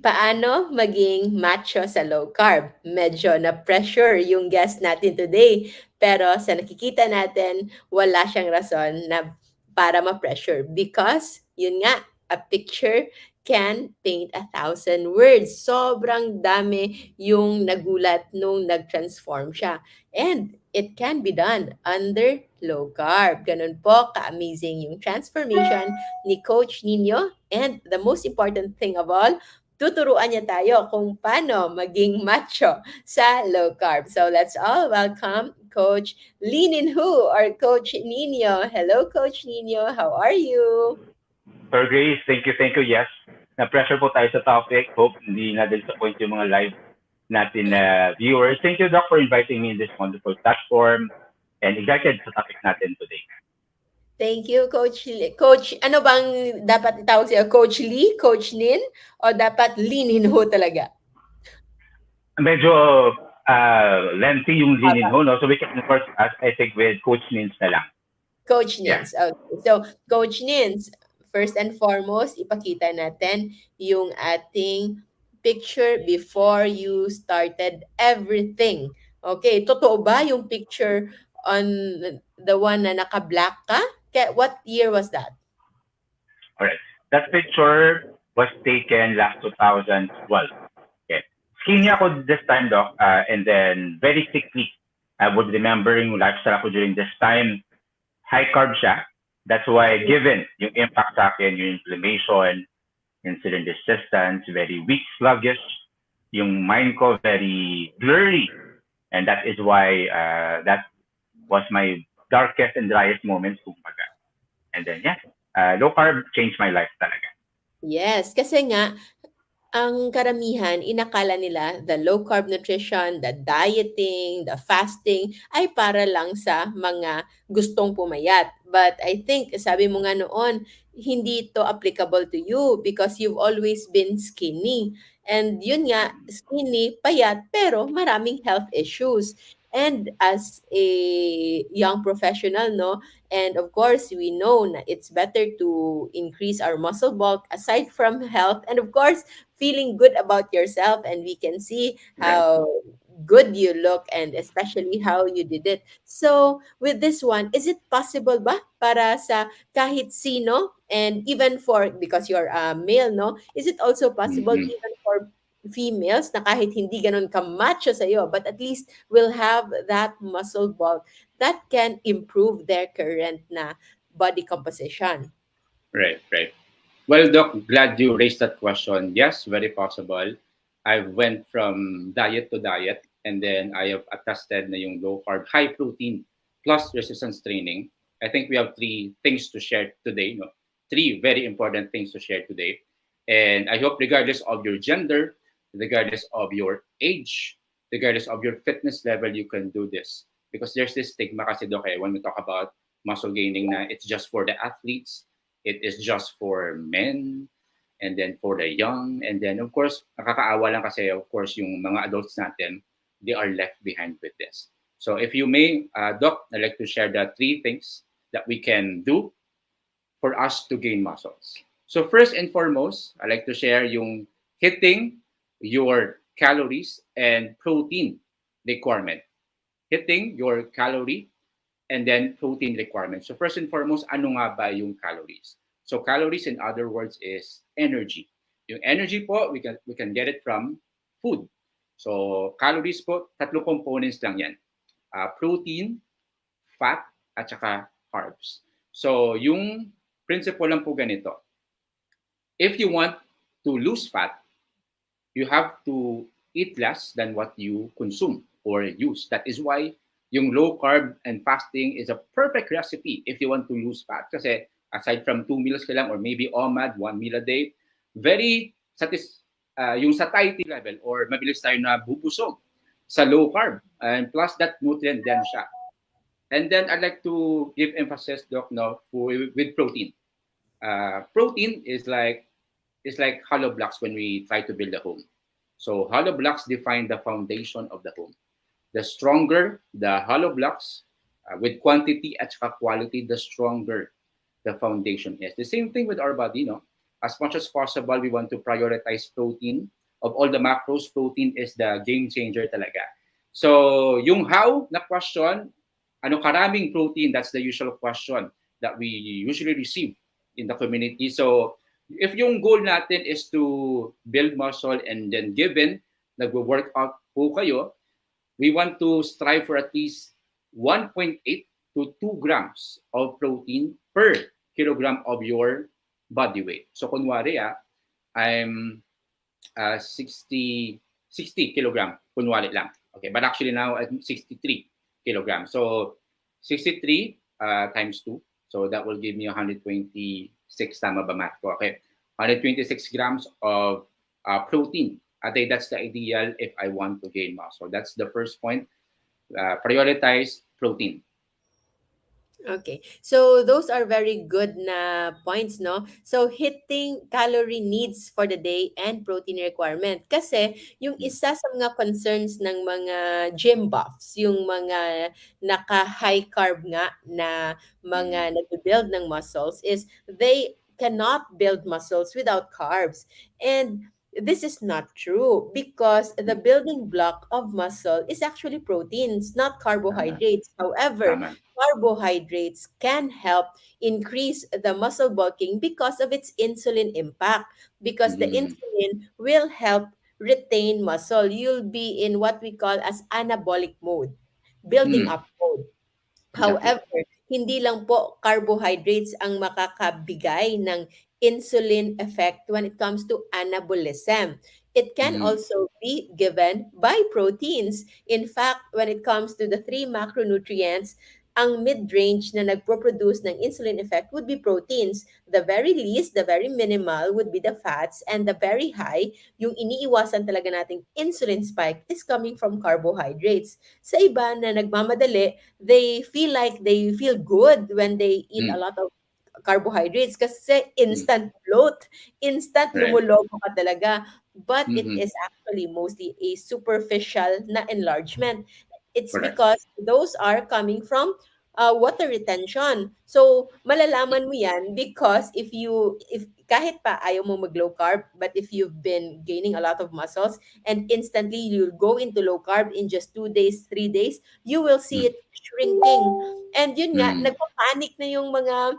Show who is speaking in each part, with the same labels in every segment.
Speaker 1: Paano maging macho sa low carb? Medyo na-pressure yung guest natin today. Pero sa nakikita natin, wala siyang rason na para ma-pressure. Because, yun nga, a picture can paint 1,000 words. Sobrang dami yung nagulat nung nag-transform siya. And it can be done under low carb. Ganun po ka-amazing yung transformation ni Coach NiñO. And the most important thing of all, tuturuan niya tayo kung paano maging macho sa low carb. So let's all welcome Coach Linin Hu or Coach NiñO. Hello, Coach NiñO. How are you?
Speaker 2: Sir Grace, thank you. Yes, na-pressure po tayo sa topic. Hope hindi na-disappoint yung mga live natin na viewers. Thank you, Doc, for inviting me in this wonderful platform and excited sa topic natin today.
Speaker 1: Thank you, Coach Lee. Coach, ano bang dapat itawag sa'yo? Coach Lee? Coach Nin? O dapat Linin Hu talaga?
Speaker 2: Medyo lengthy yung linin ho, no? So we can first, I think, with Coach Nins na lang.
Speaker 1: Coach
Speaker 2: Yeah.
Speaker 1: Nins. Okay. So, Coach Nins, first and foremost, ipakita natin yung ating picture before you started everything. Okay, totoo ba yung picture on the one na naka-black ka? What year was that?
Speaker 2: All right. That picture was taken last 2012. Okay. Skinny ako this time, Doc, and then very sickly. I would remember yung lifestyle ako during this time. High carb siya. That's why, given yung impact sa akin, yung inflammation, insulin resistance, very weak, sluggish, yung mind ko very blurry. And that is why that was my darkest and driest moments, kumbaga. And then, yeah, low carb changed my life talaga.
Speaker 1: Yes, kasi nga, ang karamihan, inakala nila the low carb nutrition, the dieting, the fasting, ay para lang sa mga gustong pumayat. But I think, sabi mo nga noon, hindi ito applicable to you because you've always been skinny. And yun nga, skinny, payat, pero maraming health issues. And as a young professional, no, and of course, we know na it's better to increase our muscle bulk aside from health. And of course, feeling good about yourself, and we can see
Speaker 2: Right.
Speaker 1: how good you look and especially how you did it. So with this one, is it possible ba para sa kahit sino, and even for, because you're a male, no, is it also possible
Speaker 2: Mm-hmm.
Speaker 1: even for females na kahit hindi ganun ka-macho sa'yo, but at least will have that muscle bulk that can improve their current na body composition?
Speaker 3: Right. Well, Doc, glad you raised that question. Yes, very possible. I went from diet to diet, and then I have attested na yung low carb, high protein plus resistance training. I think we have three things to share today. No? Three very important things to share today. And I hope regardless of your gender, regardless of your age, regardless of your fitness level, you can do this. Because there's this stigma kasi, Doc, when we talk about muscle gaining, na it's just for the athletes, it is just for men, and then for the young, and then of course, nakakaawa lang kasi of course yung mga adults natin, they are left behind with this. So if you may, Doc, I'd like to share the three things that we can do for us to gain muscles. So first and foremost, I'd like to share yung hitting your calories and protein requirement. Hitting your calorie and then protein requirements. So first and foremost, ano nga ba yung calories? So calories, in other words, is energy. Yung energy po, we can get it from food. So calories po, tatlong components lang yan. Protein, fat, at saka carbs. So yung principle lang po ganito. If you want to lose fat, you have to eat less than what you consume or use. That is why yung low carb and fasting is a perfect recipe if you want to lose fat. Kasi aside from 2 meals ka lang or maybe OMAD, 1 meal a day, very yung satiety level or mabilis tayo na bubusog sa low carb. And plus that nutrient then siya. And then I'd like to give emphasis, Doc, now with protein. Protein is like hollow blocks when we try to build a home. So hollow blocks define the foundation of the home. The stronger the hollow blocks with quantity at quality, the stronger the foundation is. The same thing with our body, no? as much as possible, we want to prioritize protein. Of all the macros, protein is the game changer talaga. So, yung how na question, ano karaming protein? That's the usual question that we usually receive in the community. So, if yung goal natin is to build muscle and then given nagwo-workout po kayo, we want to strive for at least 1.8 to 2 grams of protein per kilogram of your body weight. So, kunwari, I'm 60 kilogram, kunwari lang. Okay, but actually now I'm 63 kilograms. So, 63 times 2. So, that will give me 126, tama ba math ko? Okay, 126 grams of protein. I think that's the ideal if I want to gain muscle. That's the first point. Prioritize protein.
Speaker 1: Okay. So those are very good na points, no? So hitting calorie needs for the day and protein requirement. Kasi yung
Speaker 3: Mm.
Speaker 1: isa sa mga concerns ng mga gym buffs, yung mga naka-high carb nga na
Speaker 3: Mm.
Speaker 1: mga nag-build ng muscles is they cannot build muscles without carbs. And this is not true because the
Speaker 3: Mm.
Speaker 1: building block of muscle is actually proteins, not
Speaker 3: Tama.
Speaker 1: carbohydrates. However,
Speaker 3: Tama.
Speaker 1: carbohydrates can help increase the muscle bulking because of its insulin impact. Because the
Speaker 3: Mm.
Speaker 1: insulin will help retain muscle. You'll be in what we call as anabolic mode, building
Speaker 3: Mm.
Speaker 1: up mode.
Speaker 3: Exactly.
Speaker 1: However, hindi lang po carbohydrates ang makakabigay ng insulin effect when it comes to anabolism. It can
Speaker 3: Mm.
Speaker 1: also be given by proteins. In fact, when it comes to the three macronutrients, ang mid-range na nagpo-produce ng insulin effect would be proteins. The very least, the very minimal would be the fats, and the very high, yung iniiwasan talaga nating insulin spike is coming from carbohydrates. Sa iba na nagmamadali, they feel like they feel good when they eat a
Speaker 3: Mm.
Speaker 1: lot of carbohydrates kasi
Speaker 3: Mm.
Speaker 1: instant bloat, instant
Speaker 3: Right.
Speaker 1: lumulobo ka talaga. But it
Speaker 3: Mm-hmm.
Speaker 1: is actually mostly a superficial na enlargement. It's
Speaker 3: Correct.
Speaker 1: because those are coming from water retention. So, malalaman mo yan because if kahit pa ayaw mo mag low carb, but if you've been gaining a lot of muscles and instantly you'll go into low carb in just 2 days, 3 days, you will see
Speaker 3: Mm.
Speaker 1: it shrinking. And yun nga,
Speaker 3: Mm.
Speaker 1: nagpapanik na yung mga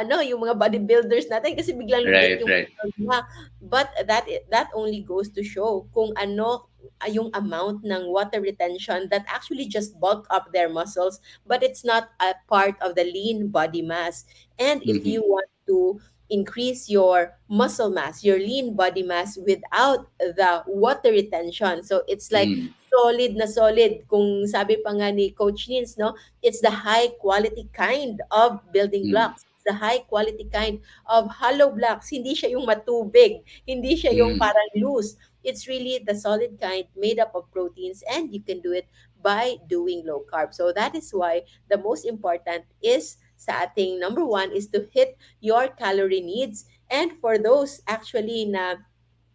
Speaker 1: ano, yung mga bodybuilders natin kasi biglang liit
Speaker 3: Right.
Speaker 1: yung
Speaker 3: Right.
Speaker 1: muscles nila. But that only goes to show kung ano yung amount ng water retention that actually just bulk up their muscles, but it's not a part of the lean body mass. And if
Speaker 3: Mm-hmm.
Speaker 1: you want to increase your muscle mass, your lean body mass without the water retention, so it's like
Speaker 3: Mm.
Speaker 1: solid na solid. Kung sabi pa nga ni Coach Nins, no, it's the high quality kind of building
Speaker 3: Mm.
Speaker 1: blocks. It's the high quality kind of hollow blocks. Hindi siya yung matubig. Hindi siya yung
Speaker 3: Mm.
Speaker 1: parang loose. It's really the solid kind made up of proteins, and you can do it by doing low carb. So that is why the most important is sa ating number one is to hit your calorie needs. And for those actually na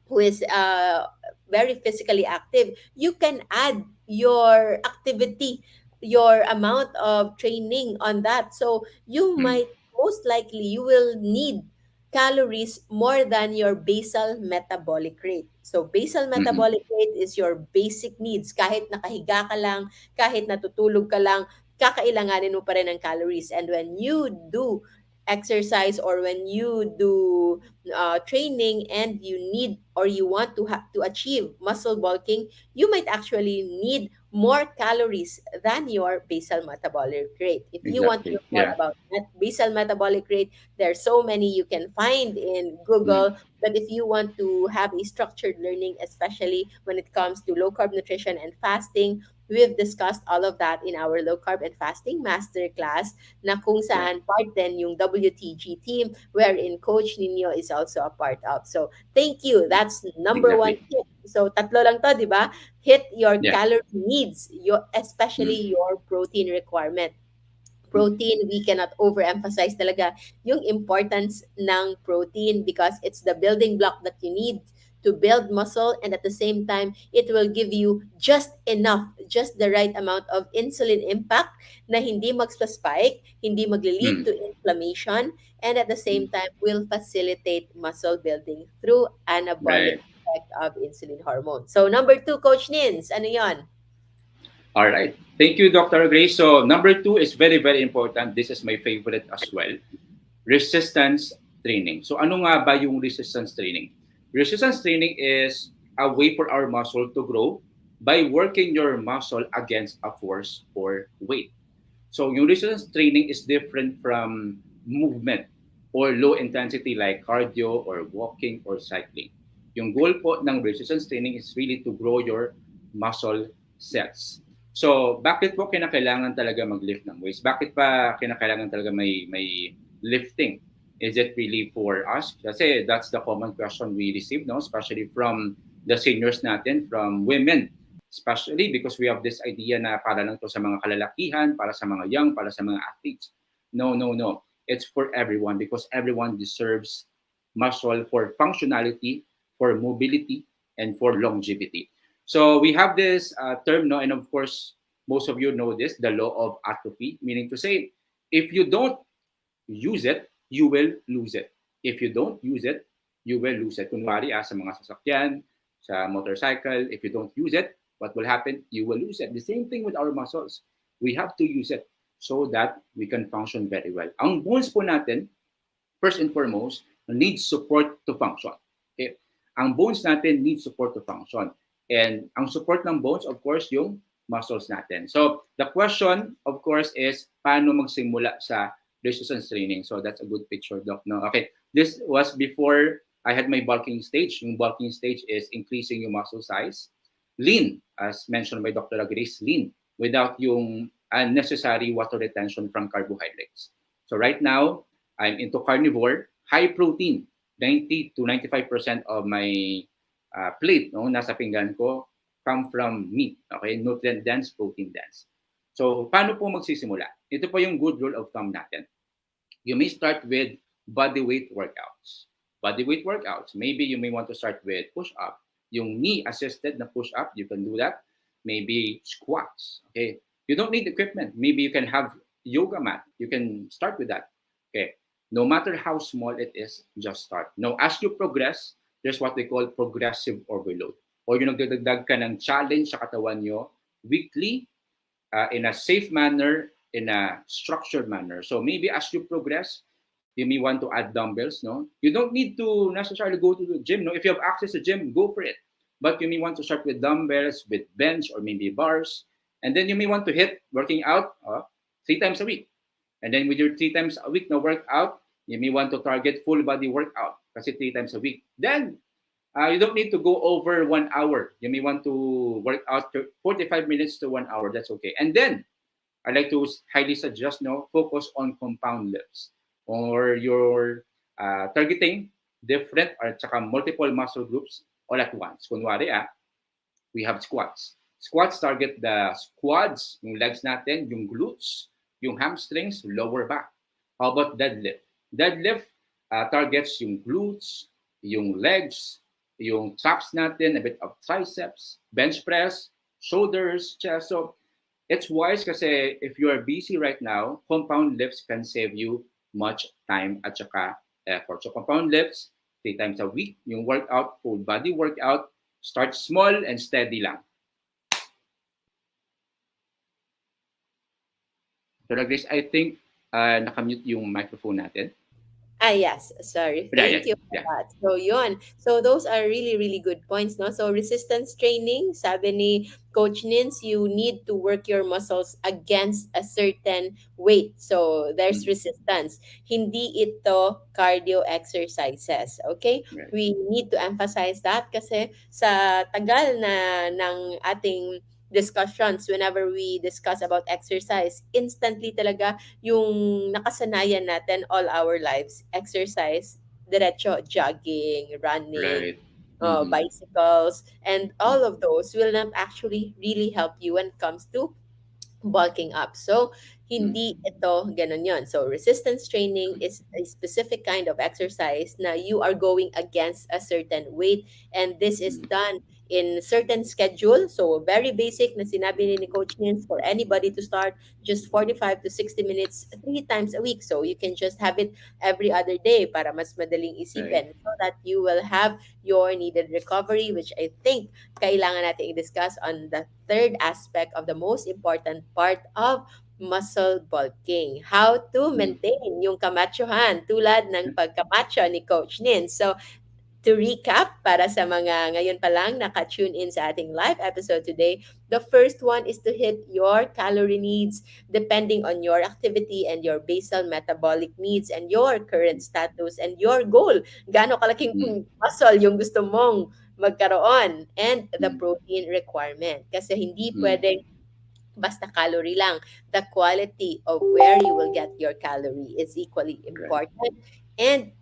Speaker 1: who is very physically active, you can add your activity, your amount of training on that. So you
Speaker 3: Mm.
Speaker 1: might most likely you will need calories more than your basal metabolic rate. So basal
Speaker 3: Mm-hmm.
Speaker 1: metabolic rate is your basic needs. Kahit nakahiga ka lang, kahit natutulog ka lang, kakailanganin mo pa rin ng calories. And when you do exercise or when you do training and you need or you want to to achieve muscle bulking, you might actually need more calories than your basal metabolic rate. If you want to
Speaker 3: Exactly.
Speaker 1: know more
Speaker 3: Yeah.
Speaker 1: about that basal metabolic rate, there's so many you can find in
Speaker 3: Mm.
Speaker 1: Google. But if you want to have a structured learning, especially when it comes to low carb nutrition and fasting, we've discussed all of that in our low carb and fasting masterclass na kung
Speaker 3: Yeah.
Speaker 1: saan part din yung WTG team wherein Coach NiñO is also a part of. So, thank you. That's number one
Speaker 3: Exactly.
Speaker 1: tip. So, tatlo lang to, di ba? Hit your
Speaker 3: Yeah.
Speaker 1: calorie needs,
Speaker 3: Mm.
Speaker 1: especially your protein requirement.
Speaker 3: Mm.
Speaker 1: Protein, we cannot overemphasize talaga yung importance ng protein because it's the building block that you need to build muscle, and at the same time it will give you just enough, just the right amount of insulin impact na hindi magsa-spike, hindi magle-lead
Speaker 3: Mm.
Speaker 1: to inflammation, and at the same time will facilitate muscle building through anabolic
Speaker 3: Right.
Speaker 1: effect of insulin hormone. So number two, Coach Nins, ano yon?
Speaker 3: All right. Thank you, Dr. Grace. So number two is very, very important. This is my favorite as well. Resistance training. So ano nga ba yung resistance training? Resistance training is a way for our muscle to grow by working your muscle against a force or weight. So yung resistance training is different from movement or low intensity like cardio or walking or cycling. Yung goal po ng resistance training is really to grow your muscle cells. So, bakit po kinakailangan talaga mag-lift ng weights? Bakit pa kinakailangan talaga may lifting? Is it really for us? Kasi that's the common question we receive, no? Especially from the seniors natin, from women. Especially because we have this idea na para lang to sa mga kalalakihan, para sa mga young, para sa mga athletes. No, no, no. It's for everyone because everyone deserves muscle for functionality, for mobility, and for longevity. So we have this term, no, and of course, most of you know this, the law of atrophy, meaning to say, if you don't use it, you will lose it. If you don't use it, you will lose it. Kunwari, sa mga sasakyan, sa motorcycle, if you don't use it, what will happen? You will lose it. The same thing with our muscles. We have to use it so that we can function very well. Ang bones po natin, first and foremost, needs support to function. Okay? Ang bones natin need support to function. And ang support ng bones, of course, yung muscles natin. So, the question, of course, is paano magsimula sa resistance training? So, that's a good picture, Doc. No? Okay, this was before I had my bulking stage. Yung bulking stage is increasing yung muscle size. Lean, as mentioned by Dr. Grace, lean without yung unnecessary water retention from carbohydrates. So, right now, I'm into carnivore, high protein. 90 to 95% of my plate, no, nasa pinggan ko, come from meat. Okay, nutrient dense, protein dense. So, paano po magsisimula? Ito po yung good rule of thumb natin. You may start with body weight workouts. Body weight workouts. Maybe you may want to start with push-up. Yung knee-assisted na push-up, you can do that. Maybe squats. Okay, you don't need equipment. Maybe you can have yoga mat. You can start with that. Okay. No matter how small it is, just start. Now, as you progress, there's what we call progressive overload. Or yung nagdadagdag ka ng challenge sa katawan nyo weekly, in a safe manner, in a structured manner. So maybe as you progress, you may want to add dumbbells, no? You don't need to necessarily go to the gym, no? If you have access to gym, go for it. But you may want to start with dumbbells, with bench, or maybe bars. And then you may want to hit working out 3 times a week. And then with your 3 times a week na workout, you may want to target full body workout kasi 3 times a week. Then, you don't need to go over 1 hour. You may want to work out 45 minutes to 1 hour. That's okay. And then, I like to highly suggest, no, focus on compound lifts. Or you're targeting different or tsaka multiple muscle groups all at once. Kunwari, we have squats. Squats target the quads, yung legs natin, yung glutes, yung hamstrings, lower back. How about deadlift? Deadlift targets yung glutes, yung legs, yung traps natin, a bit of triceps, bench press, shoulders, chest. So it's wise kasi if you are busy right now, compound lifts can save you much time at saka effort. So compound lifts, 3 times a week, yung workout, full body workout, start small and steady lang. So Grace, I think nakamute yung microphone natin.
Speaker 1: Yes, sorry. Thank you for that. So, yun. So, those are really, really good points, no? So, resistance training, sabi ni Coach Nins, you need to work your muscles against a certain weight. So, there's resistance. Hindi ito cardio exercises, okay?
Speaker 3: Right.
Speaker 1: We need to emphasize that kasi sa tagal na ng ating discussions, whenever we discuss about exercise, instantly talaga yung nakasanayan natin all our lives, exercise, diretso, jogging, running,
Speaker 3: Right. Mm-hmm.
Speaker 1: bicycles, and all of those will not actually really help you when it comes to bulking up. So,
Speaker 3: Mm.
Speaker 1: Hindi ito ganun yon. So resistance training is a specific kind of exercise na you are going against a certain weight, and this is
Speaker 3: Mm.
Speaker 1: done in certain schedule. So very basic na sinabi ni Coach Nins for anybody to start just 45 to 60 minutes 3 times a week. So you can just have it every other day para mas madaling
Speaker 3: Right.
Speaker 1: isipin so that you will have your needed recovery, which I think kailangan natin i-discuss on the third aspect of the most important part of muscle bulking. How to
Speaker 3: Mm.
Speaker 1: maintain yung kamachohan tulad ng pagkamacho ni Coach Nin. So, to recap, para sa mga ngayon pa lang naka-tune in sa ating live episode today, the first one is to hit your calorie needs depending on your activity and your basal metabolic needs and your current status and your goal. Gaano kalaking
Speaker 3: Mm.
Speaker 1: muscle yung gusto mong magkaroon and the
Speaker 3: Mm.
Speaker 1: protein requirement. Kasi hindi
Speaker 3: Mm.
Speaker 1: pwedeng basta calorie lang. The quality of where you will get your calorie is equally
Speaker 3: Right.
Speaker 1: important. And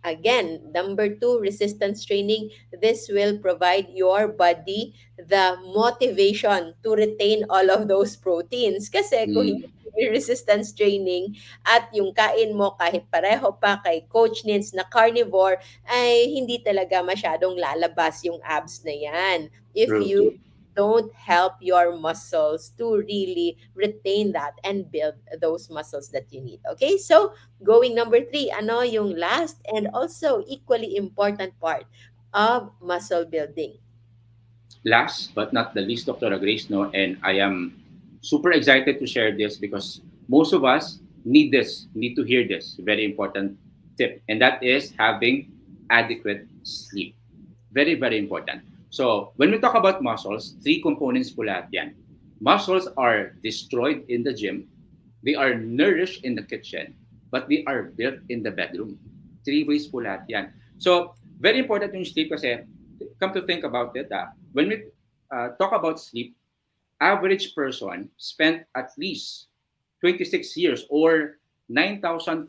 Speaker 1: again, number two, resistance training. This will provide your body the motivation to retain all of those proteins. Kasi kung hindi
Speaker 3: Mm.
Speaker 1: may resistance training at yung kain mo kahit pareho pa kay Coach Nins na carnivore, ay hindi talaga masyadong lalabas yung abs na yan. If
Speaker 3: True.
Speaker 1: you
Speaker 3: True.
Speaker 1: don't help your muscles to really retain that and build those muscles that you need. Okay, so going number three, ano yung last and also equally important part of muscle building?
Speaker 3: Last but not the least, Dr. Grace, no, and I am super excited to share this because most of us need this, need to hear this very important tip, and that is having adequate sleep. Very, very important. So, when we talk about muscles, three components po lahat yan. Muscles are destroyed in the gym, they are nourished in the kitchen, but they are built in the bedroom. Three ways po lahat yan. So, very important yung sleep kasi, come to think about it, when we talk about sleep, average person spent at least 26 years or 9,490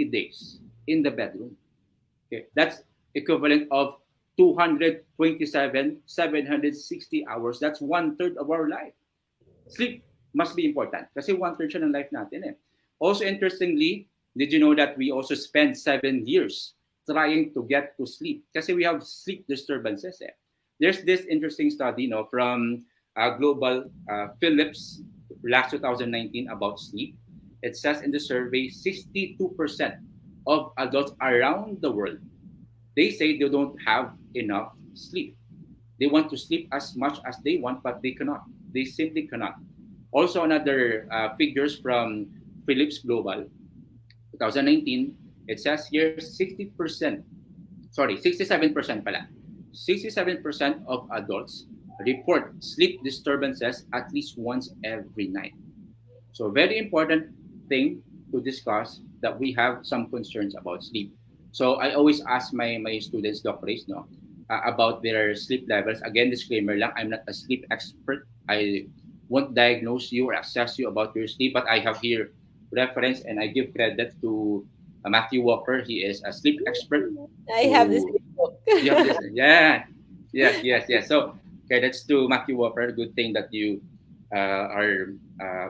Speaker 3: days in the bedroom. Okay, that's equivalent of 227, 760 hours. That's one third of our life. Sleep must be important kasi one third siya ng life natin eh. Also interestingly, did you know that we also spend 7 years trying to get to sleep kasi we have sleep disturbances eh. There's this interesting study no, from Global Philips last 2019 about sleep. It says in the survey 62% of adults around the world, they say they don't have enough sleep. They want to sleep as much as they want, but they cannot. They simply cannot. Also, another figures from Philips Global, 2019, it says here 60%, sorry, 67% pala. 67% of adults report sleep disturbances at least once every night. So very important thing to discuss that we have some concerns about sleep. So I always ask my students, doctors, no, about their sleep levels. Again, disclaimer lang, I'm not a sleep expert. I won't diagnose you or assess you about your sleep, but I have here reference and I give credit to Matthew Walker. He is a sleep expert
Speaker 1: I have this
Speaker 3: who
Speaker 1: book.
Speaker 3: you have this. Yeah. Yes. So, okay, that's to Matthew Walker. Good thing that you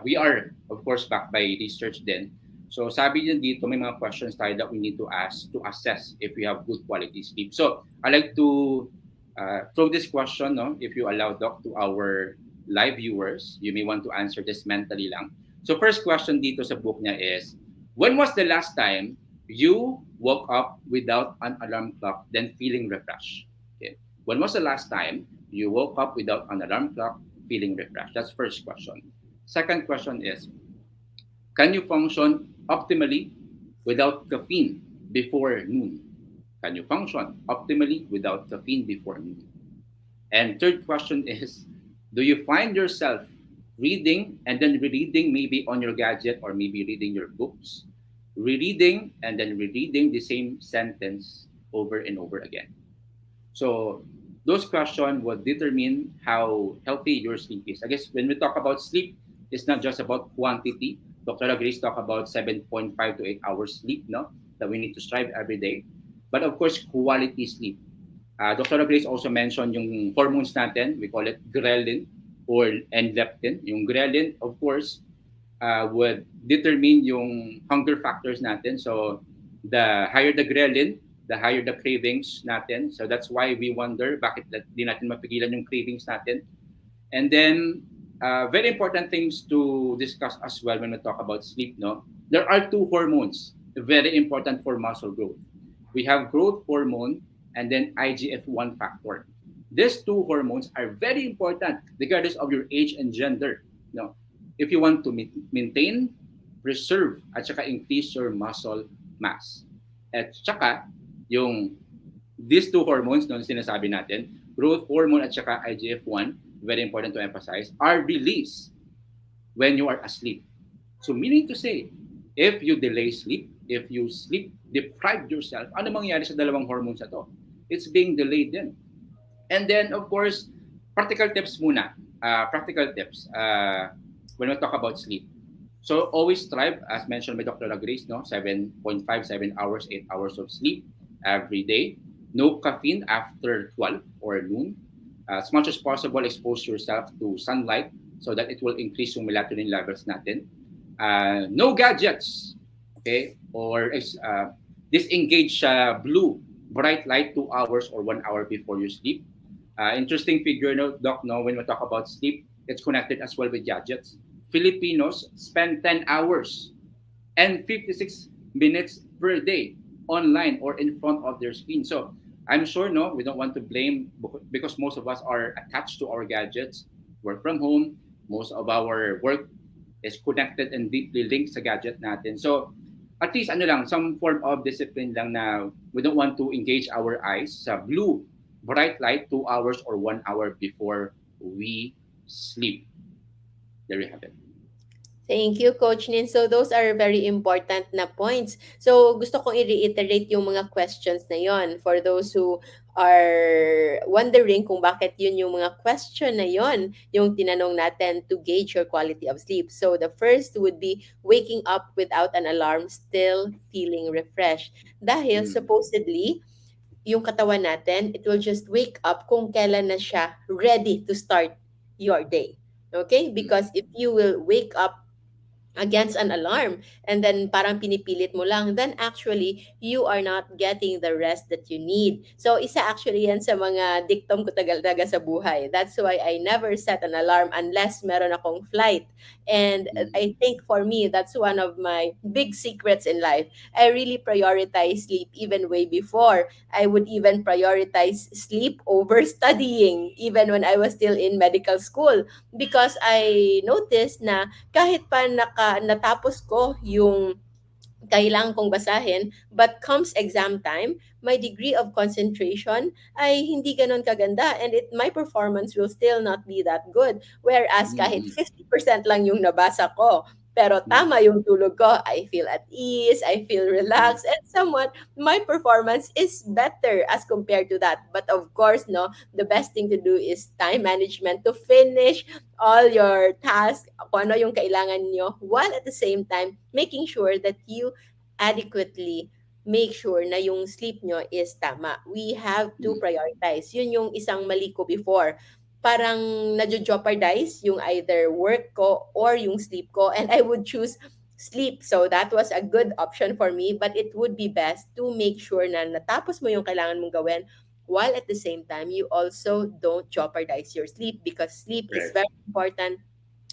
Speaker 3: we are, of course, backed by research then. So, sabi din dito, may mga questions tayo that we need to ask to assess if we have good quality sleep. So, I like to throw this question, no, if you allow, Doc, to our live viewers. You may want to answer this mentally lang. So, first question dito sa book niya is, when was the last time you woke up without an alarm clock, then feeling refreshed? Okay. When was the last time you woke up without an alarm clock, feeling refreshed? That's first question. Second question is, can you function optimally without caffeine before noon? Can you function optimally without caffeine before noon? And third question is, do you find yourself reading and then rereading maybe on your gadget or maybe reading your books, rereading and then rereading the same sentence over and over again? So those questions would determine how healthy your sleep is. I guess when we talk about sleep, it's not just about quantity. Dr. Grace talk about 7.5 to 8 hours sleep, no, that we need to strive every day. But of course, quality sleep. Dr. Grace also mentioned yung hormones natin. We call it ghrelin or and leptin. Yung ghrelin, of course, would determine yung hunger factors natin. So the higher the ghrelin, the higher the cravings natin. So that's why we wonder bakit di natin mapigilan yung cravings natin. And then very important things to discuss as well when we talk about sleep. No, there are two hormones very important for muscle growth. We have growth hormone and then IGF-1 factor. These two hormones are very important regardless of your age and gender. No, if you want to maintain, preserve, at saka increase your muscle mass. At saka, yung these two hormones, no, sinasabi natin, growth hormone at saka IGF-1, very important to emphasize, are released when you are asleep. So meaning to say, if you delay sleep, if you sleep deprive yourself, ano mangyayari sa dalawang hormones na to? It's being delayed din. And then, of course, practical tips muna. Practical tips when we talk about sleep. So always strive, as mentioned by Dr. Grace, no, 7.5, 7 hours, 8 hours of sleep every day. No caffeine after 12 or noon. As much as possible, expose yourself to sunlight so that it will increase yung melatonin levels natin. No gadgets, okay? Or disengage blue, bright light 2 hours or 1 hour before you sleep. Interesting figure, no, Doc, no, when we talk about sleep, it's connected as well with gadgets. Filipinos spend 10 hours and 56 minutes per day online or in front of their screen. So I'm sure, no, we don't want to blame because most of us are attached to our gadgets, work from home, most of our work is connected and deeply linked sa gadget natin. So at least ano lang, some form of discipline lang na we don't want to engage our eyes sa blue bright light 2 hours or 1 hour before we sleep. There you have it.
Speaker 1: Thank you, Coach Nin. So those are very important na points. So gusto kong i-reiterate yung mga questions na yon for those who are wondering kung bakit yun yung mga question na yon yung tinanong natin to gauge your quality of sleep. So the first would be waking up without an alarm, still feeling refreshed. Dahil
Speaker 3: Mm.
Speaker 1: supposedly, yung katawan natin, it will just wake up kung kailan na siya ready to start your day. Okay?
Speaker 3: Mm.
Speaker 1: Because if you will wake up against an alarm and then parang pinipilit mo lang, then actually you are not getting the rest that you need. So isa actually yan sa mga dictum ko tagal-taga sa buhay. That's why I never set an alarm unless meron akong flight. And
Speaker 3: Mm.
Speaker 1: I think for me, that's one of my big secrets in life. I really prioritize sleep even way before. I would even prioritize sleep over studying even when I was still in medical school because I noticed na kahit pa natapos ko yung kailangan kong basahin, but comes exam time, my degree of concentration ay hindi ganon kaganda and my performance will still not be that good. Whereas kahit
Speaker 3: Mm.
Speaker 1: 50% lang yung nabasa ko, pero
Speaker 3: Mm.
Speaker 1: tama yung tulog ko, I feel at ease, I feel
Speaker 3: Mm.
Speaker 1: relaxed, and somewhat my performance is better as compared to that. But of course, no, the best thing to do is time management to finish all your tasks, kung ano yung kailangan nyo, while at the same time, making sure that you adequately make sure na yung sleep nyo is tama. We have to
Speaker 3: Mm.
Speaker 1: prioritize. Yun yung isang mali ko before. Parang nadjo-jeopardize yung either work ko or yung sleep ko and I would choose sleep. So that was a good option for me but it would be best to make sure na natapos mo yung kailangan mong gawin while at the same time you also don't jeopardize your sleep because sleep is
Speaker 3: Right.
Speaker 1: very important.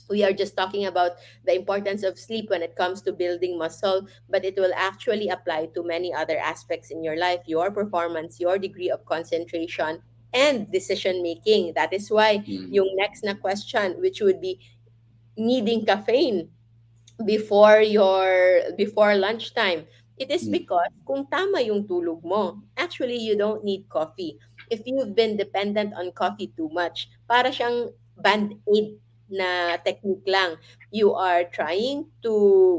Speaker 1: We are just talking about the importance of sleep when it comes to building muscle, but it will actually apply to many other aspects in your life, your performance, your degree of concentration, and decision making. That is why
Speaker 3: Mm.
Speaker 1: yung next na question, which would be needing caffeine before lunchtime. It is
Speaker 3: Mm.
Speaker 1: because kung tama yung tulog mo, actually you don't need coffee. If you've been dependent on coffee too much, para siyang band-aid na technique lang. You are trying to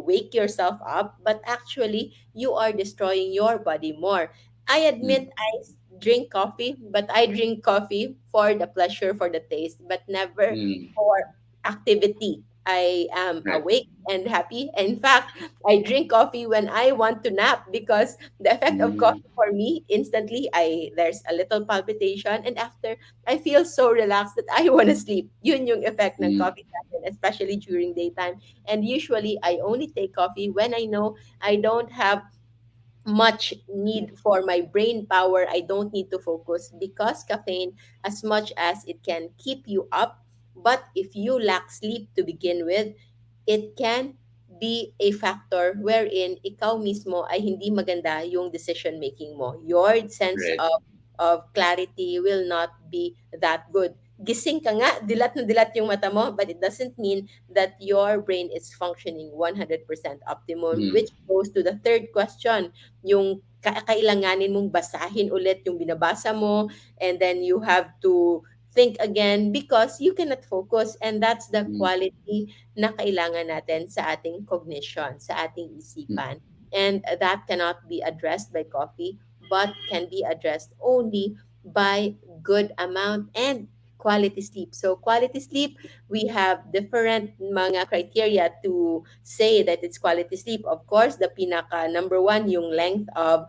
Speaker 1: wake yourself up, but actually you are destroying your body more. I
Speaker 3: Mm.
Speaker 1: admit I drink coffee, but I drink coffee for the pleasure, for the taste, but never
Speaker 3: Mm.
Speaker 1: for activity. I am
Speaker 3: Right.
Speaker 1: awake and happy. In fact, I drink coffee when I want to nap because the effect of
Speaker 3: Mm,
Speaker 1: coffee for me instantly, I there's a little palpitation, and after I feel so relaxed that I want to sleep. Yun yung effect ng
Speaker 3: mm,
Speaker 1: coffee sa akin, especially during daytime. And usually I only take coffee when I know I don't have much need for my brain power. I don't need to focus because caffeine, as much as it can keep you up, but if you lack sleep to begin with, it can be a factor wherein ikaw mismo ay hindi maganda yung decision making mo. Your sense
Speaker 3: right.
Speaker 1: of clarity will not be that good. Gising ka nga, dilat na dilat yung mata mo, but it doesn't mean that your brain is functioning 100% optimum,
Speaker 3: Mm,
Speaker 1: which goes to the third question, yung kailanganin mong basahin ulit yung binabasa mo, and then you have to think again because you cannot focus, and that's the
Speaker 3: mm,
Speaker 1: quality na kailangan natin sa ating cognition, sa ating
Speaker 3: mm,
Speaker 1: isipan. And that cannot be addressed by coffee, but can be addressed only by good amount and quality sleep. So quality sleep, we have different mga criteria to say that it's quality sleep. Of course, the pinaka number one, yung length of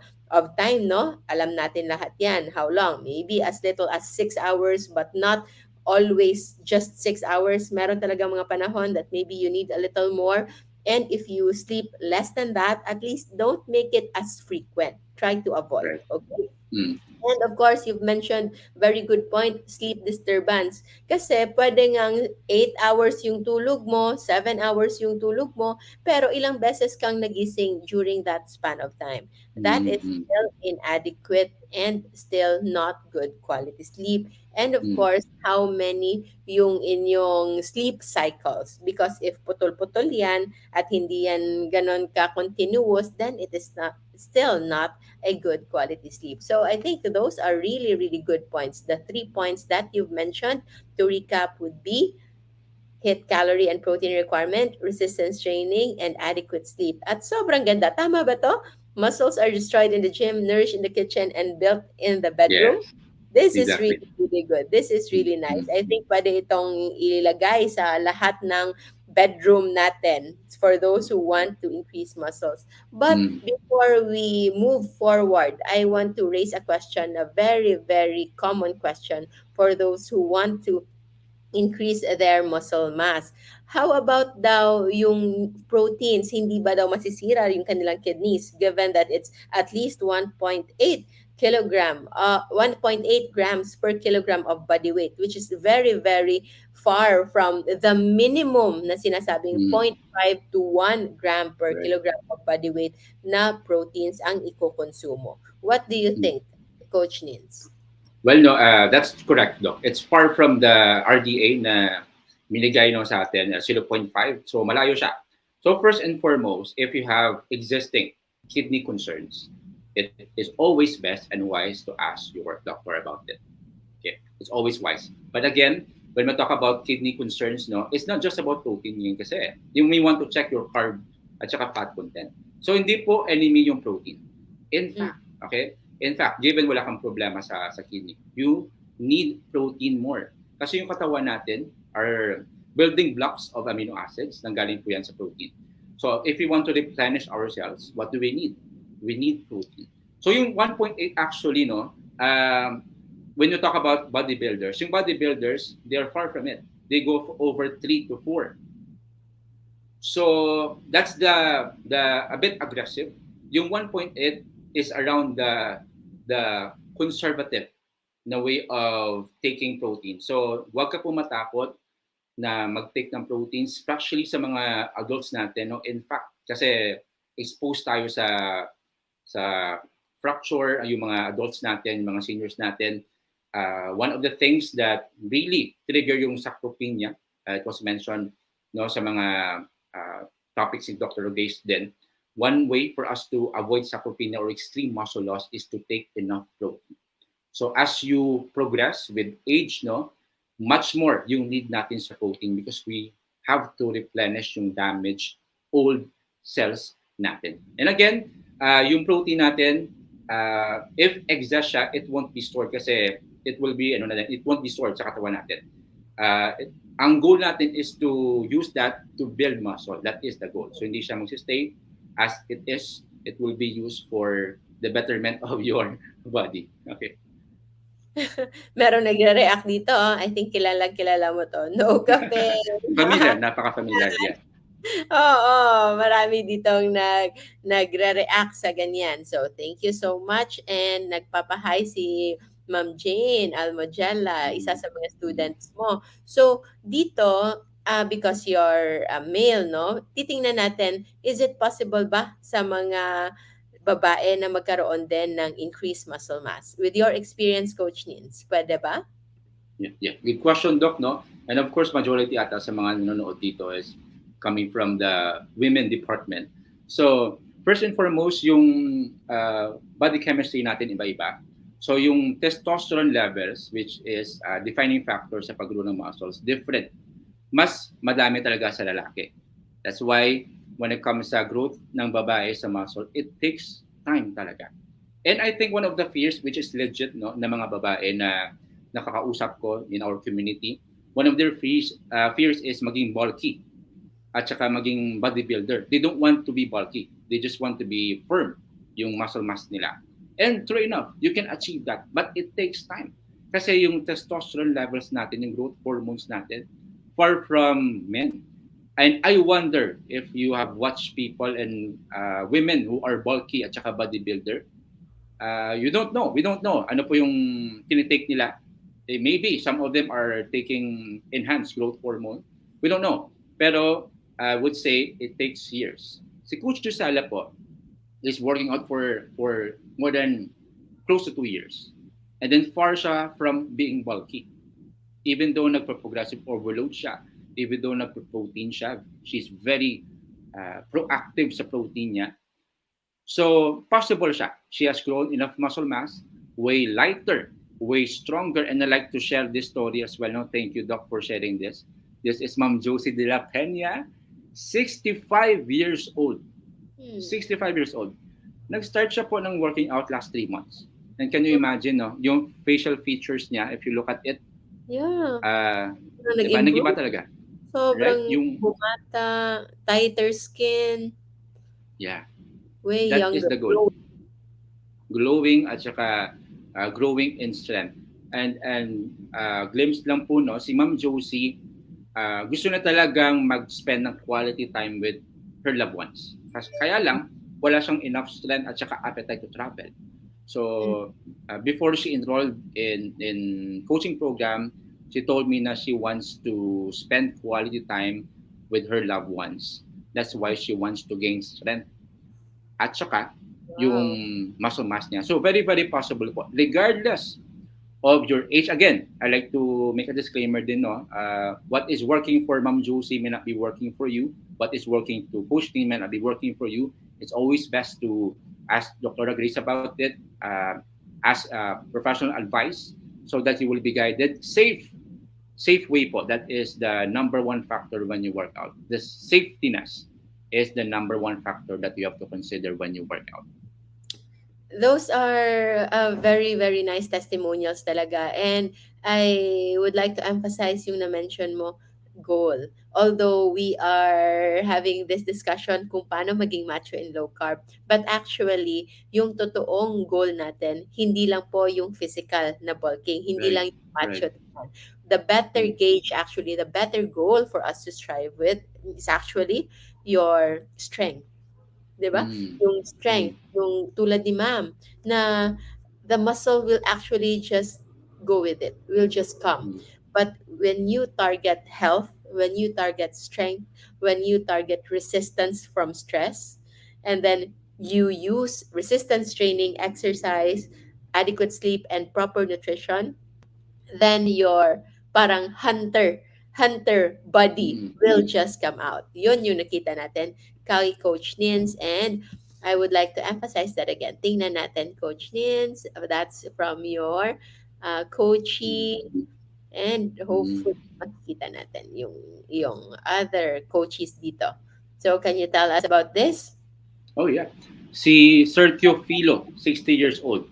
Speaker 1: time, no? Alam natin lahat yan. How long? Maybe as little as 6 hours, but not always just 6 hours. Meron talaga mga panahon that maybe you need a little more. And if you sleep less than that, at least don't make it as frequent. Try to avoid.
Speaker 3: right.
Speaker 1: Okay?
Speaker 3: Mm,
Speaker 1: And of course, you've mentioned very good point, sleep disturbance. Kasi pwede ngang 8 hours yung tulog mo, 7 hours yung tulog mo, pero ilang beses kang nagising during that span of time. That
Speaker 3: mm,
Speaker 1: is
Speaker 3: mm,
Speaker 1: still inadequate and still not good quality sleep. And of
Speaker 3: mm,
Speaker 1: course, how many yung inyong sleep cycles. Because if putol-putol yan at hindi yan ganon ka-continuous, then it is not still not a good quality sleep. So I think those are really, really good points. The 3 points that you've mentioned, to recap, would be hit calorie and protein requirement, resistance training, and adequate sleep. At sobrang ganda. Tama ba to? Muscles are destroyed in the gym, nourished in the kitchen, and built in the bedroom.
Speaker 3: yes,
Speaker 1: This is
Speaker 3: exactly.
Speaker 1: really, really good. This is
Speaker 3: Mm,
Speaker 1: really nice.
Speaker 3: mm,
Speaker 1: I think pwede itong ilagay sa lahat ng bedroom natin for those who want to increase muscles. But
Speaker 3: mm,
Speaker 1: before we move forward, I want to raise a question, a very, very common question for those who want to increase their muscle mass. How about daw yung proteins, hindi ba daw masisira yung kanilang kidneys given that it's at least 1.8 grams per kilogram of body weight, which is very, very far from the minimum na sinasabing zero
Speaker 3: mm,
Speaker 1: point 0.5 to 1 gram per
Speaker 3: right.
Speaker 1: kilogram of body weight na proteins ang ikokonsumo. What do you
Speaker 3: Mm.
Speaker 1: think, Coach Nins?
Speaker 3: Well, no, that's correct, Doc. It's far from the RDA na minigay no sa atin, 0.5. So, malayo siya. So, first and foremost, if you have existing kidney concerns, it is always best and wise to ask your doctor about it. Okay, it's always wise. But again, when we talk about kidney concerns, no, it's not just about protein yun kasi. You may want to check your carb at saka fat content. So hindi po enemy yung protein. In
Speaker 1: Mm,
Speaker 3: fact, okay? In fact, given wala kang problema sa kidney, you need protein more. Kasi yung katawan natin are building blocks of amino acids nang galing po yan sa protein. So if we want to replenish our cells, what do we need? We need protein. So yung 1.8 actually, no, when you talk about bodybuilders, yung bodybuilders, they are far from it. They go for over 3 to 4. So that's the a bit aggressive. Yung 1.8 is around the conservative na way of taking protein. So wag ka po matakot na mag-take ng proteins, especially sa mga adults natin. No? In fact, kasi exposed tayo sa fracture, yung mga adults natin, yung mga seniors natin. One of the things that really trigger yung sarcopenia, it was mentioned no, sa mga topics in Dr. Rogace din, one way for us to avoid sarcopenia or extreme muscle loss is to take enough protein. So as you progress with age, no, much more yung need natin sa protein because we have to replenish yung damaged old cells natin. And again, yung protein natin, if excess siya, it won't be stored kasi it will be, it won't be stored sa katawan natin. Ang goal natin is to use that to build muscle. That is the goal. So hindi siya mag-stay as it is. It will be used for the betterment of your body. Okay.
Speaker 1: Merong nagre-react dito, oh. I think kilala mo 'to. No cafe.
Speaker 3: Familiar, napaka-familiar. Yeah.
Speaker 1: Oo, marami ditong nagre-react sa ganyan. So, thank you so much and nagpapa-hi si Ma'am Jane Almojela, isa
Speaker 3: Mm,
Speaker 1: sa mga
Speaker 3: mm,
Speaker 1: students mo. So, dito, because you're a male, no? Titingnan natin, is it possible ba sa mga babae na magkaroon din ng increased muscle mass? With your experience, Coach Nins, pwede ba?
Speaker 3: yeah, yeah. Good question, Doc, no? And of course, majority ata sa mga nanonood dito is coming from the women department. So, first and foremost, yung body chemistry natin iba-iba. So, yung testosterone levels, which is defining factor sa paggrow ng muscles, different. Mas madami talaga sa lalaki. That's why when it comes sa growth ng babae sa muscle, it takes time talaga. And I think one of the fears, which is legit, no, na mga babae na nakakausap ko in our community, one of their fears is maging bulky at saka maging bodybuilder. They don't want to be bulky. They just want to be firm, yung muscle mass nila. And true enough, you can achieve that. But it takes time. Kasi yung testosterone levels natin, yung growth hormones natin, far from men. And I wonder if you have watched people and women who are bulky at saka bodybuilder, you don't know. We don't know ano po yung tinitake nila. Maybe some of them are taking enhanced growth hormone. We don't know. Pero I would say it takes years. Si Coach Jusala po is working out for more than close to 2 years. And then far siya from being bulky. Even though nagpa-progressive overload siya, even though nagpa-protein siya, she's very proactive sa protein niya. So, possible siya. She has grown enough muscle mass, way lighter, way stronger, and I like to share this story as well. No, thank you, Doc, for sharing this. This is Ma'am Josie de la Peña, 65 years old.
Speaker 1: Hmm.
Speaker 3: 65 years old. Nag-start siya po ng working out last 3 months. And can you imagine, no, yung facial features niya, if you look at it,
Speaker 1: Yeah.
Speaker 3: di ba, nag-iba
Speaker 1: Nag-improve.
Speaker 3: talaga. Right?
Speaker 1: Sobrang
Speaker 3: Yung,
Speaker 1: bumata, tighter skin,
Speaker 3: yeah,
Speaker 1: way
Speaker 3: that is
Speaker 1: younger.
Speaker 3: the goal. Glowing at saka growing in strength. And glimpse lang po, no, si Ma'am Josie, gusto na talagang mag-spend ng quality time with her loved ones. Kaya lang, wala siyang enough strength at saka appetite to travel.
Speaker 1: Mm.
Speaker 3: So, before she enrolled in coaching program, she told me na she wants to spend quality time with her loved ones. That's why she wants to gain strength at saka yung
Speaker 1: Wow.
Speaker 3: muscle mass niya. So, very, very possible po. Regardless of your age, again, I like to make a disclaimer din, no? What is working for Ma'am Josie may not be working for you. What is working to Coach Team may not be working for you. It's always best to ask Doktora Grace about it, ask professional advice so that you will be guided. Safe way po. That is the number one factor when you work out. The safetiness is the number one factor that you have to consider when you work out.
Speaker 1: Those are very, very nice testimonials talaga. And I would like to emphasize yung na-mention mo, goal. Although we are having this discussion kung paano maging macho in low carb, but actually, yung totoong goal natin, hindi lang po yung physical na bulking, hindi
Speaker 3: Right,
Speaker 1: lang yung macho.
Speaker 3: right.
Speaker 1: The better
Speaker 3: Mm,
Speaker 1: gauge, actually, the better goal for us to strive with is actually your strength. 'Di ba?
Speaker 3: mm,
Speaker 1: Yung
Speaker 3: mm,
Speaker 1: strength, yung tulad ni ma'am na the muscle will actually just go with it, will just come.
Speaker 3: mm,
Speaker 1: But when you target health, when you target strength, when you target resistance from stress, and then you use resistance training, exercise, adequate sleep, and proper nutrition, then your parang hunter body
Speaker 3: mm.
Speaker 1: will just come out. Yun yung nakita natin kay Coach Nins, and I would like to emphasize that again. Tingnan natin, Coach Nins. That's from your coaching, and
Speaker 3: Mm.
Speaker 1: hopefully makikita natin yung other coaches dito. So can you tell us about this?
Speaker 3: Oh yeah. Si Sergio Filo, 60 years old.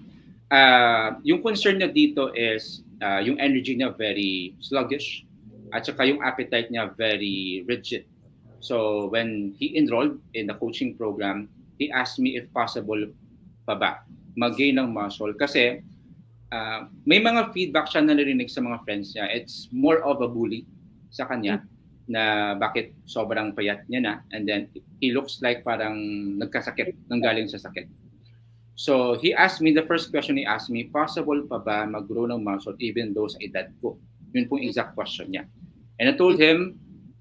Speaker 3: Yung concern niya dito is yung energy niya very sluggish. At saka yung appetite niya very rigid. So when he enrolled in the coaching program, he asked me if possible pa ba mag-gain ng muscle. Kasi may mga feedback siya na narinig sa mga friends niya. It's more of a bully sa kanya na bakit sobrang payat niya na, and then he looks like parang nagkasakit, nanggaling sa sakit. So he asked me, the first question he asked me, possible pa ba mag-grow ng muscle even though sa edad ko? Yun po yung exact question niya. And I told him,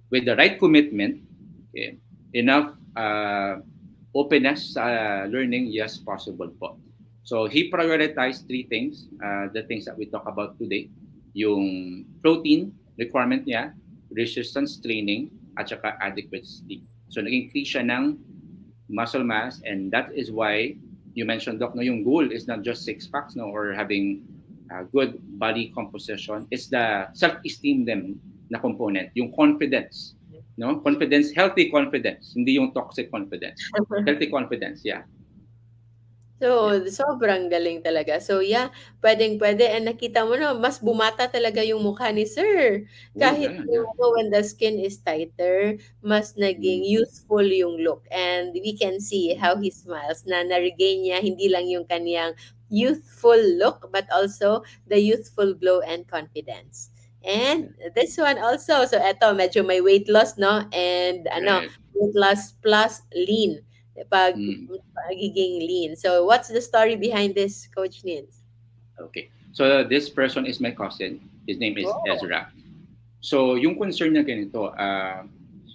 Speaker 3: with the right commitment, okay, enough openness sa learning, yes, possible po. So he prioritized three things, the things that we talk about today. Yung protein requirement niya, resistance training, at saka adequate sleep. So nag-increase siya ng muscle mass, and that is why you mentioned, Doc, no, yung goal is not just six packs, no, or having good body composition. It's the self-esteem them na component, yung confidence, no? Confidence, healthy confidence, hindi yung toxic confidence. Healthy confidence, yeah.
Speaker 1: So,
Speaker 3: Yeah.
Speaker 1: sobrang galing talaga. So, yeah, pwedeng-pwede. And nakita mo na, mas bumata talaga yung mukha ni Sir.
Speaker 3: Oh,
Speaker 1: Kahit
Speaker 3: yeah, yeah.
Speaker 1: yung when the skin is tighter, mas naging
Speaker 3: Mm,
Speaker 1: youthful yung look. And we can see how he smiles na na-regain niya hindi lang yung kaniyang youthful look, but also the youthful glow and confidence.
Speaker 3: yeah.
Speaker 1: And this one also, so eto, medyo may weight loss, no? And
Speaker 3: Right.
Speaker 1: weight loss plus lean. Pag
Speaker 3: Mm,
Speaker 1: pagiging lean. So, what's the story behind this, Coach Nins?
Speaker 3: okay. So this person is my cousin. His name is
Speaker 1: Oh.
Speaker 3: Ezra. So yung concern niya ganito,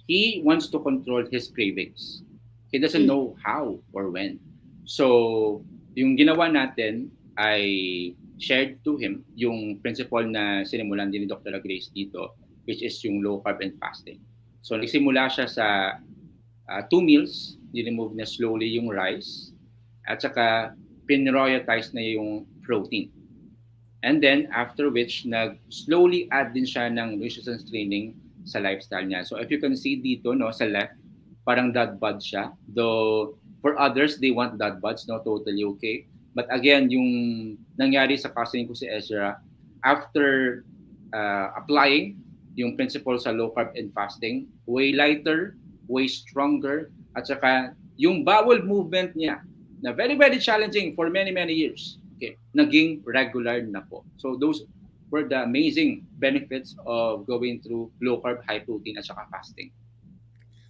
Speaker 3: he wants to control his cravings. He doesn't
Speaker 1: Mm.
Speaker 3: know how or when. So yung ginawa natin ay shared to him yung principle na sinimulan din ni Doktora Grace dito, which is yung low carb and fasting. So nagsimula siya sa 2 meals, ni-remove niya slowly yung rice, at saka prioritize na yung protein. And then, after which, slowly add din siya ng resistance training sa lifestyle niya. So, if you can see dito, no, sa left, parang dad bod siya. Though, for others, they want dad bods, no, totally okay. But again, yung nangyari sa cousin ko si Ezra, after applying yung principle sa low carb and fasting, way lighter, way stronger, at saka yung bowel movement niya, na very, very challenging for many, many years, okay, naging regular na po. So those were the amazing benefits of going through low carb, high protein, at saka fasting.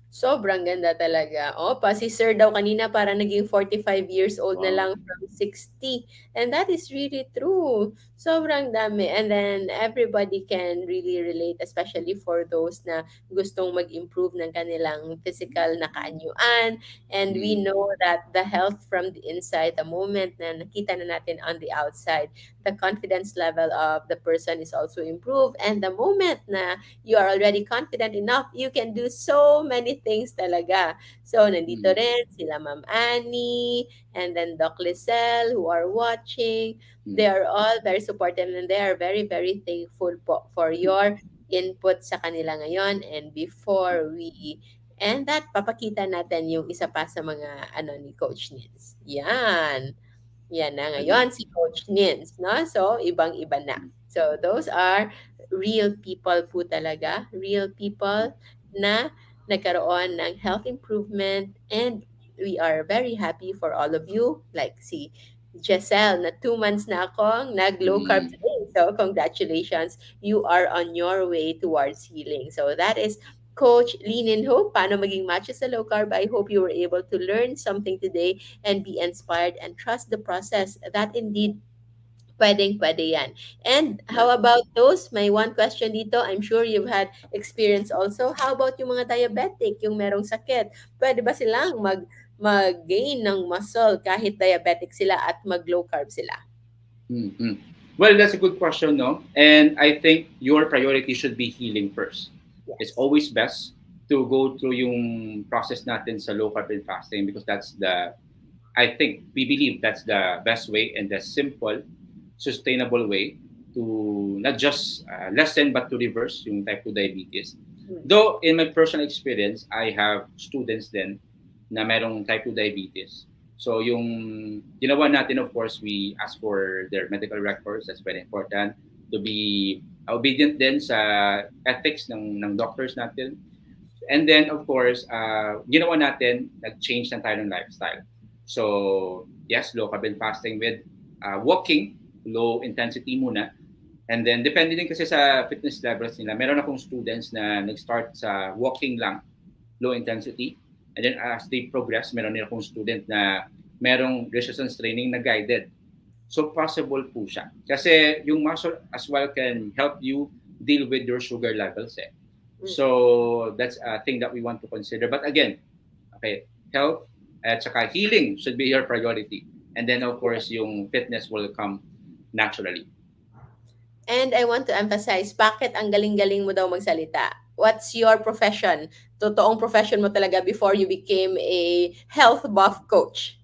Speaker 1: Sobrang ganda talaga. Oh, pa si Sir daw kanina para naging 45 years old na
Speaker 3: Wow.
Speaker 1: lang from 60. And that is really true. Sobrang dami. And then everybody can really relate, especially for those na gustong mag-improve ng kanilang physical na kaanyuan. And we
Speaker 3: Mm,
Speaker 1: know that the health from the inside, the moment na nakita na natin on the outside, the confidence level of the person is also improved. And the moment na you are already confident enough, you can do so many things talaga. So, nandito
Speaker 3: mm,
Speaker 1: rin sila Ma'am Annie, and then Doc Lizelle who are watching. They
Speaker 3: mm,
Speaker 1: are all very supportive and they are very, very thankful po for your input sa kanila ngayon and before we and that papakita natin yung isa pa sa mga ano ni Coach Nins. Yan. Yan na
Speaker 3: agree.
Speaker 1: ngayon si Coach Nins, no? So, ibang-iba na.
Speaker 3: Mm,
Speaker 1: So, those are real people po talaga. Real
Speaker 3: mm,
Speaker 1: people na nagkaroon ng health improvement and we are very happy for all of you. Like si Giselle na 2 months na akong nag-low carb
Speaker 3: mm,
Speaker 1: today. So, congratulations. You are on your way towards healing. So, that is Coach Lean Ho, paano maging macho sa low carb. I hope you were able to learn something today and be inspired and trust the process that indeed pwedeng-pwede yan. And how
Speaker 3: right.
Speaker 1: about those? May one question dito. I'm sure you've had experience also. How about yung mga diabetic, yung merong sakit? Pwede ba silang mag-gain ng muscle kahit diabetic sila at mag-low carb sila?
Speaker 3: Mm-hmm. Well, that's a good question, no? And I think your priority should be healing first. It's
Speaker 1: Yes.
Speaker 3: always best to go through yung process natin sa low carb and fasting because that's I think, we believe that's the best way and the simple, sustainable way to not just lessen but to reverse yung type 2 diabetes.
Speaker 1: Mm.
Speaker 3: Though in my personal experience, I have students then na merong type 2 diabetes. So yung ginawa natin, of course, we ask for their medical records. That's very important to be obedient din sa ethics ng doctors natin. And then, of course, ginawa natin, nag-change na tayo ng lifestyle. So, yes, low carb and fasting with walking, low intensity muna. And then, depende din kasi sa fitness levels nila. Meron akong students na nag-start sa walking lang, low intensity. And then, as they progress, meron din akong student na merong resistance training na guided. So, possible po siya. Kasi yung muscle as well can help you deal with your sugar levels eh.
Speaker 1: Mm.
Speaker 3: So that's a thing that we want to consider. But again, okay, health at saka healing should be your priority. And then of course yung fitness will come naturally.
Speaker 1: And I want to emphasize, bakit ang galing-galing mo daw magsalita? What's your profession? Totoong profession mo talaga before you became a health buff coach.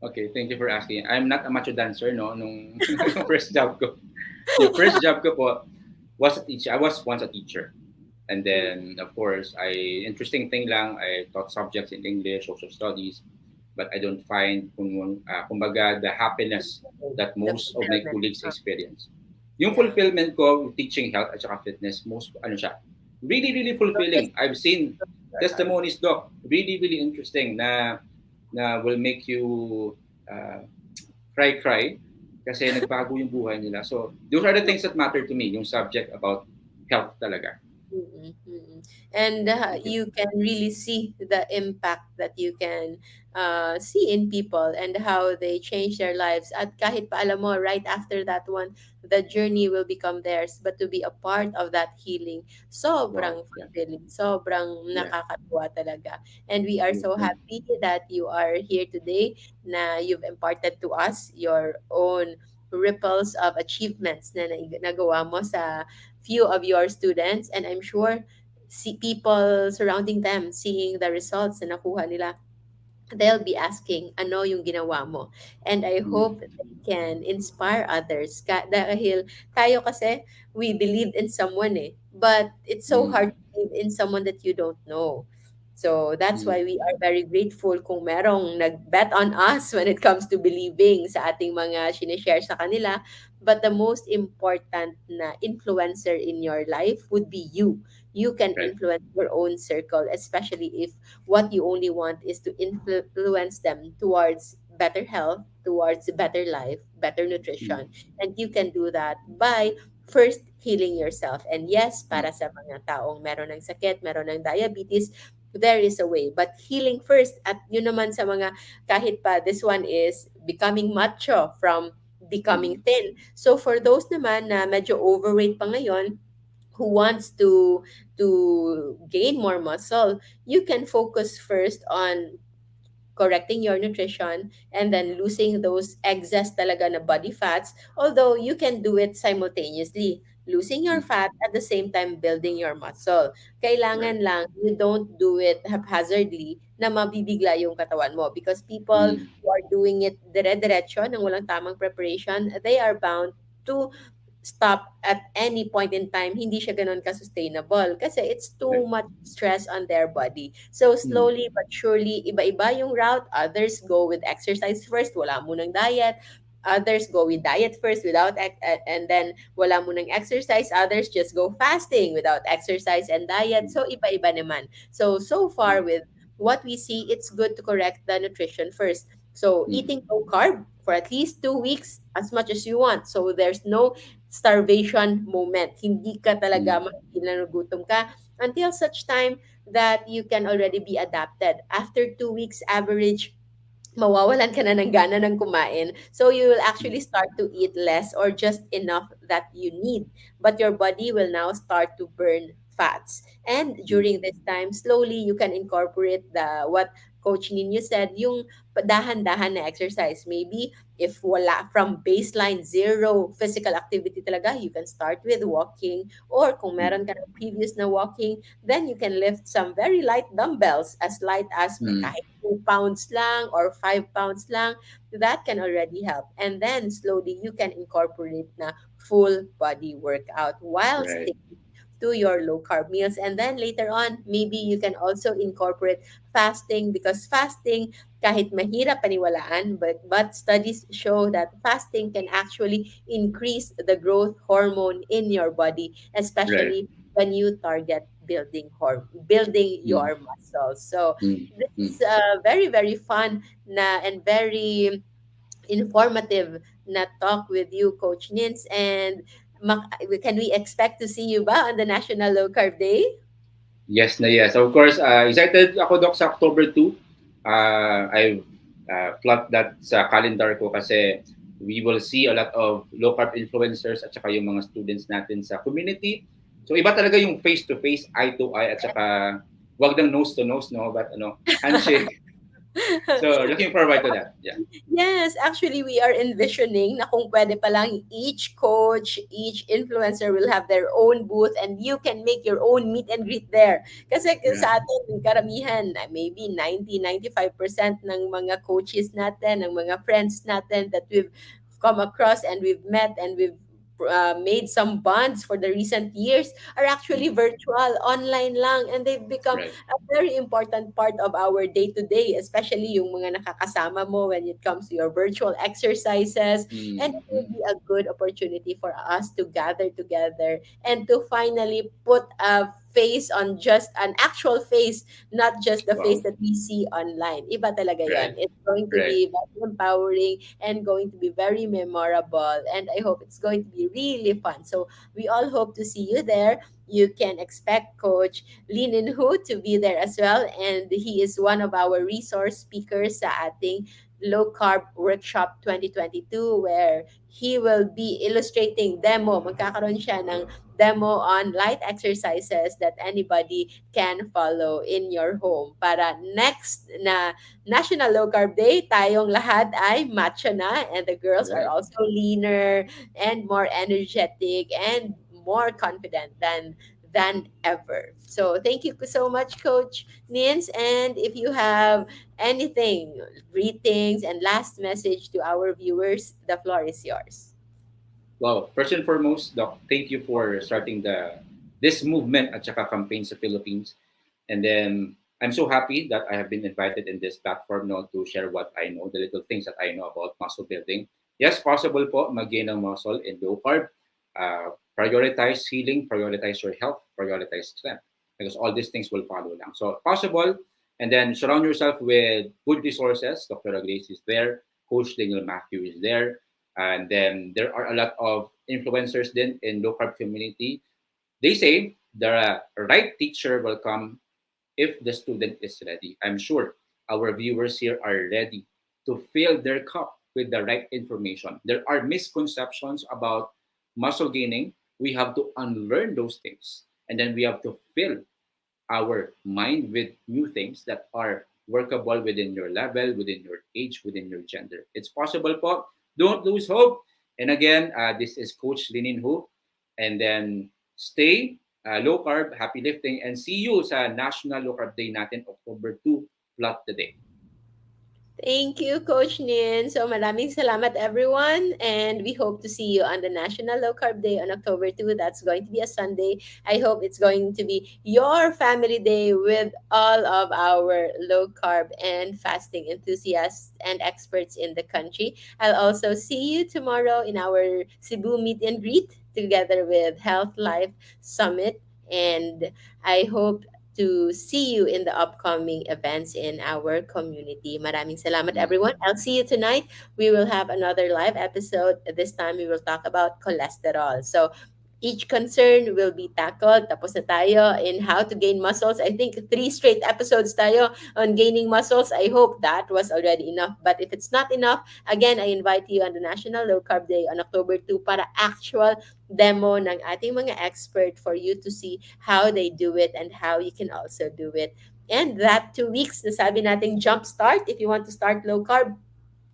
Speaker 3: Okay, thank you for asking. I'm not a macho dancer no nung yung first job ko. Yung first job ko po was a teacher. I was once a teacher. And then of course, interesting thing lang, I taught subjects in English, social studies, but I don't find kumbaga the happiness that
Speaker 1: The
Speaker 3: most of my
Speaker 1: fulfillment.
Speaker 3: colleagues experience. Yung
Speaker 1: Yeah.
Speaker 3: fulfillment ko teaching health at saka fitness, most ano siya, really really fulfilling. I've seen testimonies doc, really interesting na will make you uh, cry kasi nagbago yung buhay nila. So those are the things that matter to me, yung subject about health talaga.
Speaker 1: Mm, mm. And
Speaker 3: Thank you.
Speaker 1: you can really see the impact that you can see in people and how they change their lives. At kahit pa alam mo, right after that one, the journey will become theirs. But to be a part of that healing,
Speaker 3: Wow.
Speaker 1: sobrang
Speaker 3: Yeah.
Speaker 1: fulfilling, sobrang
Speaker 3: Yeah.
Speaker 1: nakakatuwa talaga. And we are
Speaker 3: Mm,
Speaker 1: so
Speaker 3: mm,
Speaker 1: happy that you are here today, na you've imparted to us your own ripples of achievements na nagawa mo sa few of your students, and I'm sure see people surrounding them seeing the results na nakuha nila, they'll be asking, ano yung ginawa mo? And I
Speaker 3: mm,
Speaker 1: hope they can inspire others. Dahil tayo kasi, we believe in someone eh. But it's so
Speaker 3: mm,
Speaker 1: hard to believe in someone that you don't know. So that's
Speaker 3: mm,
Speaker 1: why we are very grateful kung merong nag-bet on us when it comes to believing sa ating mga sinishare sa kanila. But the most important na influencer in your life would be you. You can
Speaker 3: right.
Speaker 1: influence your own circle, especially if what you only want is to influence them towards better health, towards better life, better
Speaker 3: Mm,
Speaker 1: nutrition. And you can do that by first healing yourself. And yes,
Speaker 3: mm,
Speaker 1: para sa mga taong meron ng sakit, meron ng diabetes, there is a way. But healing first, at yun naman sa mga, kahit pa this one is becoming macho from
Speaker 3: mm,
Speaker 1: becoming thin. So for those naman na medyo overweight pa ngayon, who wants to gain more muscle, you can focus first on correcting your nutrition and then losing those excess talaga na body fats, although you can do it simultaneously, losing your
Speaker 3: mm,
Speaker 1: fat at the same time building your muscle.
Speaker 3: right.
Speaker 1: Kailangan lang you don't do it haphazardly na mabibigla yung katawan mo, because people
Speaker 3: Mm,
Speaker 1: who are doing it dire-diretso nang walang tamang preparation, they are bound to stop at any point in time. Hindi siya ganun ka-sustainable kasi it's too
Speaker 3: right.
Speaker 1: much stress on their body. So
Speaker 3: Mm,
Speaker 1: slowly but surely, iba-iba yung route. Others go with exercise first, wala munang diet. Others go with diet first without and then wala munang exercise. Others just go fasting without exercise and diet.
Speaker 3: mm,
Speaker 1: So iba-iba naman. So far
Speaker 3: mm,
Speaker 1: with what we see, it's good to correct the nutrition first. So
Speaker 3: mm,
Speaker 1: eating low carb for at least 2 weeks, as much as you want. So there's no starvation moment. Hindi ka talaga
Speaker 3: mm,
Speaker 1: mapigilan na gutom ka until such time that you can already be adapted. After 2 weeks average, mawawalan ka na ng gana ng kumain. So you will
Speaker 3: mm,
Speaker 1: actually start to eat less or just enough that you need. But your body will now start to burn fats. And
Speaker 3: mm,
Speaker 1: during this time, slowly you can incorporate the what Coach Nino said, yung dahan-dahan na exercise. Maybe if wala from baseline, zero physical activity talaga, you can start with walking. Or kung
Speaker 3: mm,
Speaker 1: meron ka ng previous na walking, then you can lift some very light dumbbells, as light as
Speaker 3: mm,
Speaker 1: kahit 2 pounds lang or 5 pounds lang, that can already help. And then slowly you can incorporate na full body workout while
Speaker 3: right.
Speaker 1: staying to your low carb meals. And then later on, maybe you can also incorporate fasting, because fasting, kahit mahirap paniwalaan, but studies show that fasting can actually increase the growth hormone in your body,
Speaker 3: Right.
Speaker 1: especially when you target building
Speaker 3: Mm,
Speaker 1: your muscles. So
Speaker 3: mm,
Speaker 1: this
Speaker 3: mm.
Speaker 1: is very very fun na and very informative na talk with you, Coach Nins. And can we expect to see you ba on the National Low Carb Day?
Speaker 3: Yes na yes. Of course, excited ako, Doc, sa October 2. I've plot that sa calendar ko kasi we will see a lot of low carb influencers at saka yung mga students natin sa community. So iba talaga yung face to face, eye to eye, at saka wag lang nose to nose, no, but handshake. So looking forward to that. Yeah.
Speaker 1: Yes, actually, we are envisioning na kung pwede pa lang each coach, each influencer will have their own booth and you can make your own meet and greet there. Kasi
Speaker 3: Yeah.
Speaker 1: sa atin, karamihan, maybe 90-95% ng mga coaches natin, ng mga friends natin that we've come across and we've met and we've made some bonds for the recent years are actually
Speaker 3: Mm,
Speaker 1: virtual, online lang, and they've become
Speaker 3: right.
Speaker 1: a very important part of our day-to-day, especially yung mga nakakasama mo when it comes to your virtual exercises. And
Speaker 3: Mm,
Speaker 1: it will
Speaker 3: mm.
Speaker 1: be a good opportunity for us to gather together and to finally put a face on just an actual face, not just the face
Speaker 3: Wow.
Speaker 1: that we see online. Iba talaga yon.
Speaker 3: Right.
Speaker 1: It's going to
Speaker 3: Right.
Speaker 1: be very empowering and going to be very memorable. And I hope it's going to be really fun. So we all hope to see you there. You can expect Coach Lin In Hu to be there as well. And he is one of our resource speakers sa ating Low Carb Workshop 2022, where he will be illustrating demo. Magkakaroon siya ng demo on light exercises that anybody can follow in your home. Para next na National Low Carb Day, tayong lahat ay macho na, and the girls are
Speaker 3: Right.
Speaker 1: also leaner and more energetic and more confident than ever. So thank you so much, Coach Nins. And if you have anything, greetings and last message to our viewers, the floor is yours.
Speaker 3: Well, first and foremost, Doc, thank you for starting this movement at saka campaign sa Philippines. And then I'm so happy that I have been invited in this platform now to share what I know, the little things that I know about muscle building. Yes, possible po mag-gain ng muscle in low carb. Prioritize healing, prioritize your health, prioritize strength. Because all these things will follow lang. So possible. And then surround yourself with good resources. Dr. Grace is there. Coach Daniel Matthew is there. And then there are a lot of influencers then in low carb community. They say the right teacher will come if the student is ready. I'm sure our viewers here are ready to fill their cup with the right information. There are misconceptions about muscle gaining. We have to unlearn those things. And then we have to fill our mind with new things that are workable within your level, within your age, within your gender. It's possible po. Don't lose hope. And again, this is Coach Linin Hu. And then stay low carb, happy lifting, and see you sa National Low Carb Day natin, October 2, plot today.
Speaker 1: Thank you, Coach Nin. So maraming salamat, everyone. And we hope to see you on the National Low Carb Day on October 2. That's going to be a Sunday. I hope it's going to be your family day with all of our low carb and fasting enthusiasts and experts in the country. I'll also see you tomorrow in our Cebu meet and greet together with Health Life Summit. And I hope to see you in the upcoming events in our community. Maraming salamat,
Speaker 3: Mm.
Speaker 1: everyone. I'll see you tonight. We will have another live episode. This time, we will talk about cholesterol. So, each concern will be tackled. Tapos na tayo in how to gain muscles. I think 3 straight episodes tayo on gaining muscles. I hope that was already enough. But if it's not enough, again, I invite you on the National Low Carb Day on October 2 para actual demo ng ating mga expert for you to see how they do it and how you can also do it. And that 2 weeks, nasabi nating jump start if you want to start low carb,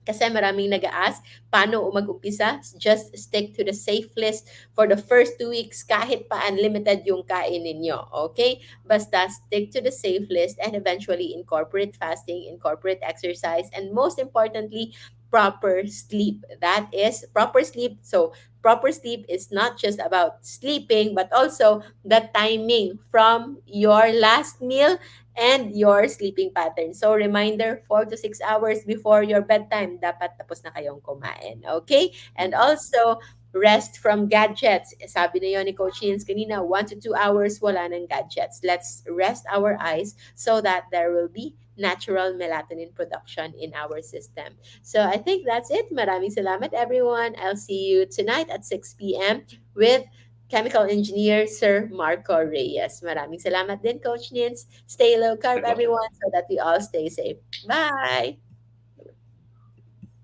Speaker 1: kasi maraming nag-ask, paano mag-umpisa? Just stick to the safe list for the first 2 weeks kahit pa unlimited yung kain ninyo. Okay? Basta stick to the safe list and eventually incorporate fasting, incorporate exercise, and most importantly, proper sleep. That is proper sleep. So, proper sleep is not just about sleeping, but also the timing from your last meal and your sleeping pattern. So, reminder, 4 to 6 hours before your bedtime, dapat tapos na kayong kumain. Okay? And
Speaker 3: Mm.
Speaker 1: also, rest from gadgets. Sabi na yun ni Coach Yins kanina, 1 to 2 hours wala ng gadgets. Let's rest our eyes so that there will be natural melatonin production in our system. So I think that's it. Maraming salamat everyone. I'll see you tonight at 6 p.m. with chemical engineer Sir Marco Reyes. Maraming salamat din Coach Nins. Stay low carb
Speaker 3: Ito.
Speaker 1: everyone so that we all stay safe. Bye!